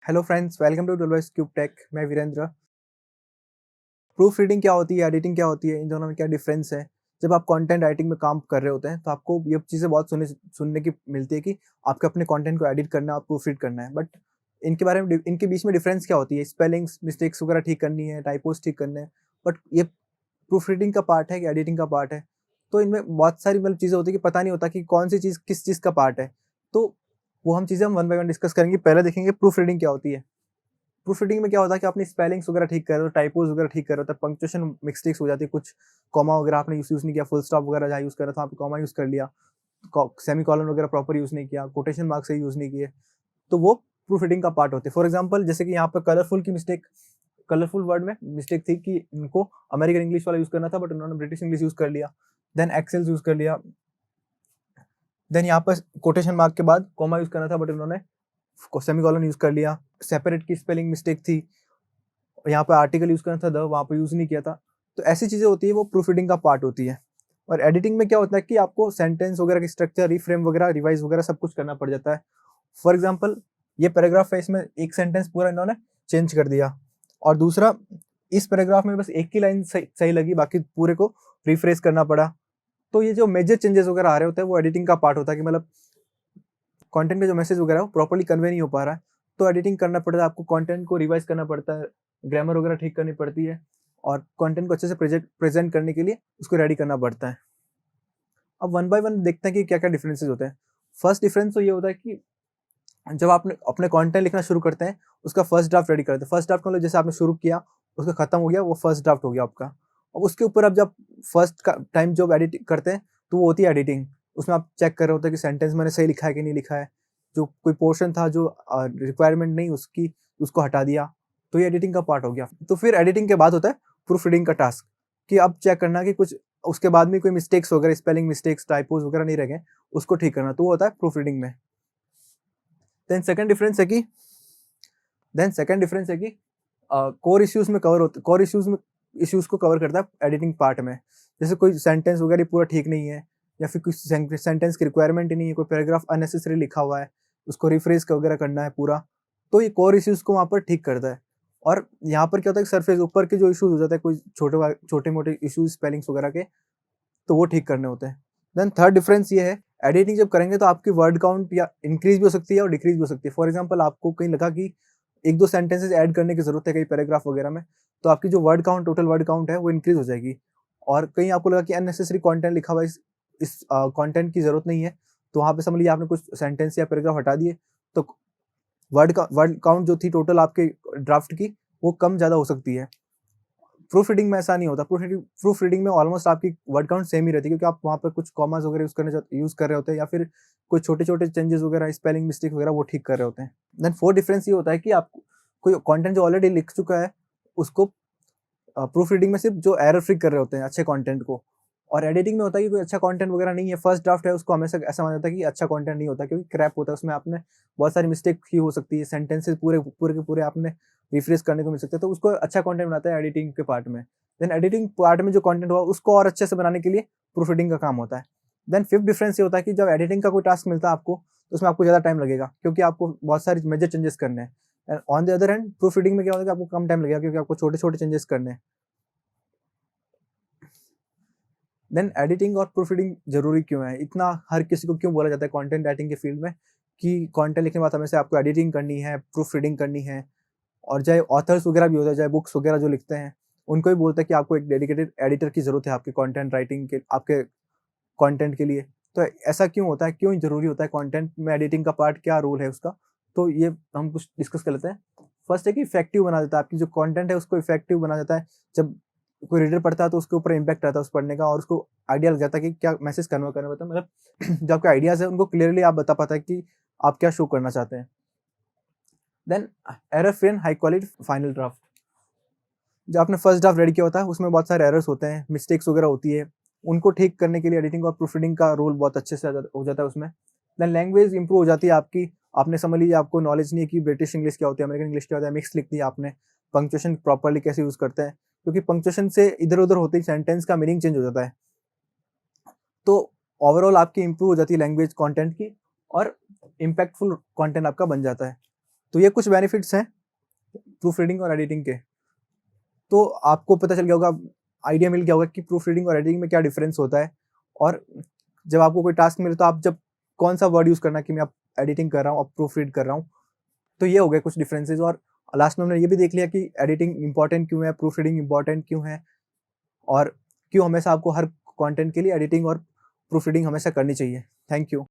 Hello friends, welcome to डुलवाइस cube tech. मैं Virendra. Proof reading क्या होती है, एडिटिंग क्या होती है, इन दोनों में क्या डिफरेंस है? जब आप कंटेंट राइटिंग में काम कर रहे होते हैं तो आपको ये चीज़ें बहुत सुनने की मिलती है कि आपको अपने कंटेंट को एडिट करना है और प्रूफ रीड करना है। बट इनके बारे में इनके बीच में डिफरेंस क्या होती है? स्पेलिंग्स मिस्टेक्स वगैरह ठीक करनी है, टाइपोस ठीक करने हैं। बट ये प्रूफ रीडिंग का पार्ट है कि एडिटिंग का पार्ट है? तो इनमें बहुत सारी चीज़ें होती है कि पता नहीं होता कि कौन सी चीज़ किस चीज़ का पार्ट है। तो वो हम चीज़ें हम वन बाय वन डिस्कस करेंगे। पहले देखेंगे प्रूफ रीडिंग क्या होती है। प्रूफ रीडिंग में क्या होता है कि आपने स्पेलिंग्स वगैरह ठीक कर रहे हो, टाइपोज वगैरह ठीक कर रहे हो, तब पंक्चुएशन मिस्टेक्स हो जाती है, कुछ कॉमा वगैरह आपने यूज़ नहीं किया, फुल स्टॉप वगैरह जहाँ यूज़ कर रहा था, आपने कॉमा यूज़ कर लिया, सेमीकोलन वगैरह प्रॉपर यूज़ नहीं किया, कोटेशन मार्क से यूज़ नहीं किए, तो वो प्रूफ रीडिंग का पार्ट होते हैं। फॉर एग्जाम्पल, जैसे कि यहाँ पर कलरफुल की मिस्टेक, कलरफुल वर्ड में मिस्टेक थी कि इनको अमेरिकन इंग्लिश वाला यूज़ करना था, बट उन्होंने ब्रिटिश इंग्लिश यूज़ कर लिया, देन एक्सेल यूज़ कर लिया, देन यहाँ पर कोटेशन मार्क के बाद कॉमा यूज़ करना था, बट उन्होंने सेमीकोलन यूज़ कर लिया, सेपरेट की स्पेलिंग मिस्टेक थी, यहाँ पे आर्टिकल यूज़ करना था द, वहाँ पे यूज़ नहीं किया था। तो ऐसी चीज़ें होती है, वो प्रूफ रीडिंग का पार्ट होती है। और एडिटिंग में क्या होता है कि आपको सेंटेंस वगैरह की स्ट्रक्चर, रिफ्रेम वगैरह, रिवाइज वगैरह सब कुछ करना पड़ जाता है। फॉर एग्जाम्पल, ये पैराग्राफ है, इसमें एक सेंटेंस पूरा इन्होंने चेंज कर दिया, और दूसरा इस पैराग्राफ में बस एक ही लाइन सही लगी, बाकी पूरे को रिफ्रेश करना पड़ा। तो ये जो मेजर चेंजेस वगैरह आ रहे होते हैं, वो एडिटिंग का पार्ट होता है कि मतलब कंटेंट का जो मैसेज वगैरह है वो प्रॉपर्ली कन्वे नहीं हो पा रहा है, तो एडिटिंग करना पड़ता है, आपको कंटेंट को रिवाइज करना पड़ता है, ग्रामर वगैरह ठीक करनी पड़ती है, और कंटेंट को अच्छे से प्रेजेंट करने के लिए उसको रेडी करना पड़ता है। अब वन बाय वन देखते हैं कि क्या क्या डिफरेंसेस होते हैं। फर्स्ट डिफरेंस तो ये होता है कि जब आपने अपने कंटेंट लिखना शुरू करते हैं, उसका फर्स्ट ड्राफ्ट रेडी करते हैं। फर्स्ट ड्राफ्ट मतलब जैसे आपने शुरू किया, उसका खत्म हो गया, वो फर्स्ट ड्राफ्ट हो गया आपका। अब उसके ऊपर अब जब फर्स्ट टाइम जब एडिट करते हैं, तो वो होती है एडिटिंग। उसमें आप चेक कर रहे होते हैं कि सेंटेंस मैंने सही लिखा है कि नहीं लिखा है, जो कोई पोर्शन था जो रिक्वायरमेंट नहीं उसकी, उसको हटा दिया, तो ये एडिटिंग का पार्ट हो गया। तो फिर एडिटिंग के बाद होता है प्रूफ रीडिंग का टास्क, कि अब चेक करना कि कुछ उसके बाद में कोई मिस्टेक्स वगैरह, स्पेलिंग मिस्टेक्स, टाइपोज वगैरह नहीं रह गए, उसको ठीक करना, तो वो होता है प्रूफ रीडिंग में। देन सेकंड डिफरेंस है कि देन सेकंड डिफरेंस है कि कोर इश्यूज में कवर होते, कोर इश्यूज में इश्यूज को कवर करता है एडिटिंग पार्ट में। जैसे कोई सेंटेंस वगैरह पूरा ठीक नहीं है, या फिर कुछ सेंटेंस की रिक्वायरमेंट ही नहीं है, कोई पैराग्राफ अननेसेसरी लिखा हुआ है, उसको रिफ्रेश वगैरह करना है पूरा, तो ये कोर इश्यूज को वहाँ पर ठीक करता है। और यहाँ पर क्या होता है कि सरफेस ऊपर के जो इश्यूज हो जाते हैं, कोई छोटे मोटे इश्यूज स्पेलिंग्स वगैरह के, तो वो ठीक करने होते हैं। देन थर्ड डिफरेंस ये है, एडिटिंग जब करेंगे तो आपकी वर्ड काउंट या इंक्रीज भी हो सकती है और डिक्रीज भी हो सकती है। फॉर एग्जाम्पल, आपको कहीं लगा कि एक दो सेंटेंसेस ऐड करने की जरूरत है कई पैराग्राफ वगैरह में, तो आपकी जो word count, total word count है, वो इंक्रीज हो जाएगी। और कहीं आपको लगा कि अननेसेसरी कंटेंट लिखा हुआ है, इस कंटेंट की जरूरत नहीं है, तो वहां पे समझ लीजिए आपने कुछ सेंटेंस या पैराग्राफ हटा दिए, तो वर्ड काउंट जो थी टोटल आपके ड्राफ्ट की, वो कम ज्यादा हो सकती है। प्रूफ रीडिंग में ऐसा नहीं होता। प्रूफ रीडिंग में ऑलमोस्ट आपकी वर्ड काउंट सेम ही रहती है, क्योंकि आप वहाँ पर कुछ कॉमास वगैरह यूज कर रहे होते हैं, या फिर कोई छोटे छोटे चेंजेस वगैरह, स्पेलिंग मिस्टेक वगैरह, वो ठीक कर रहे होते हैं। देन फोर्थ डिफरेंस ये होता है कि आप कोई कंटेंट जो ऑलरेडी लिख चुका है, उसको प्रूफ रीडिंग में सिर्फ जो एरर फ्री कर रहे होते हैं अच्छे कंटेंट को, और एडिटिंग में होता है कि कोई अच्छा कंटेंट वगैरह नहीं है, फर्स्ट ड्राफ्ट है, उसको हमेशा ऐसा माना जाता है कि अच्छा कंटेंट नहीं होता, क्योंकि क्रैप होता है, उसमें आपने बहुत सारी मिस्टेक ही हो सकती है, सेंटेंसेस पूरे पूरे के पूरे आपने रिफ्रेश करने को मिल सकते हैं, तो उसको अच्छा कंटेंट बनाता है एडिटिंग के पार्ट में। देन एडिटिंग पार्ट में जो कंटेंट हुआ, उसको और अच्छे से बनाने के लिए प्रूफ रीडिंग का काम होता है। देन फिफ्थ डिफरेंस ये होता है कि जब एडिटिंग का कोई टास्क मिलता है आपको, तो उसमें आपको ज़्यादा टाइम लगेगा, क्योंकि आपको बहुत सारी मेजर चेंजेस करने हैं। And on the other hand, proof reading में क्या होता है कि आपको कम टाइम लगेगा, क्योंकि आपको छोटे छोटे चेंजेस करने हैं। देन एडिटिंग और प्रूफ रीडिंग जरूरी क्यों है, इतना हर किसी को क्यों बोला जाता है कंटेंट राइटिंग के फील्ड में, कि कंटेंट लिखने के बाद हमेशा आपको एडिटिंग करनी है, प्रूफ रीडिंग करनी है। और चाहे ऑथर्स वगैरह भी होते हैं, चाहे बुक्स वगैरह जो लिखते हैं, उनको भी बोलते हैं कि आपको एक डेडिकेटेड एडिटर की जरूरत है आपके कंटेंट राइटिंग के, आपके कंटेंट के लिए। तो ऐसा क्यों होता है, क्यों जरूरी होता है कंटेंट में एडिटिंग का पार्ट, क्या रोल है उसका, तो ये हम कुछ डिस्कस कर लेते हैं। फर्स्ट है कि इफेक्टिव बना देता है, आपकी जो कंटेंट है उसको इफेक्टिव बना देता है। जब कोई रीडर पढ़ता है तो उसके ऊपर इम्पैक्ट आता है उस पढ़ने का, और उसको आइडिया लग जाता है कि क्या मैसेज कन्वे करना पड़ता है, मतलब जो आपके आइडियाज है उनको क्लियरली आप बता पाता है कि आप क्या शो करना चाहते हैं। Then error free and high quality final draft, जो आपने फर्स्ट ड्राफ्ट रेडी किया होता है, उसमें बहुत सारे एरर्स होते हैं, मिस्टेक्स वगैरह होती है, उनको ठीक करने के लिए एडिटिंग और प्रूफ रीडिंग का रोल बहुत अच्छे से हो जाता है उसमें। देन लैंग्वेज इंप्रूव हो जाती है आपकी। आपने समझ लीजिए आपको नॉलेज नहीं है कि ब्रिटिश इंग्लिश क्या होती है, अमेरिकन इंग्लिश क्या होता है, मिक्स लिख दिया आपने, पंक्चुएशन प्रॉपरली कैसे यूज करते हैं, क्योंकि पंक्चुएशन से इधर उधर होते ही सेंटेंस का मीनिंग चेंज हो जाता है। तो ओवरऑल आपकी इंप्रूव हो जाती है लैंग्वेज कंटेंट की, और इम्पैक्टफुल कंटेंट आपका बन जाता है। तो ये कुछ बेनिफिट्स हैं प्रूफ रीडिंग और एडिटिंग के। तो आपको पता चल गया होगा, आइडिया मिल गया होगा कि प्रूफ रीडिंग और एडिटिंग में क्या डिफरेंस होता है, और जब आपको कोई टास्क मिले तो आप जब कौन सा वर्ड यूज़ करना है कि मैं अब एडिटिंग कर रहा हूँ, अब प्रूफ रीड कर रहा हूँ। तो ये हो गए कुछ डिफरेंसेस। और लास्ट में हमने ये भी देख लिया कि एडिटिंग इंपॉर्टेंट क्यों है, प्रूफ रीडिंग इंपॉर्टेंट क्यों है, और क्यों हमेशा आपको हर कंटेंट के लिए एडिटिंग और प्रूफ रीडिंग हमेशा करनी चाहिए। Thank you.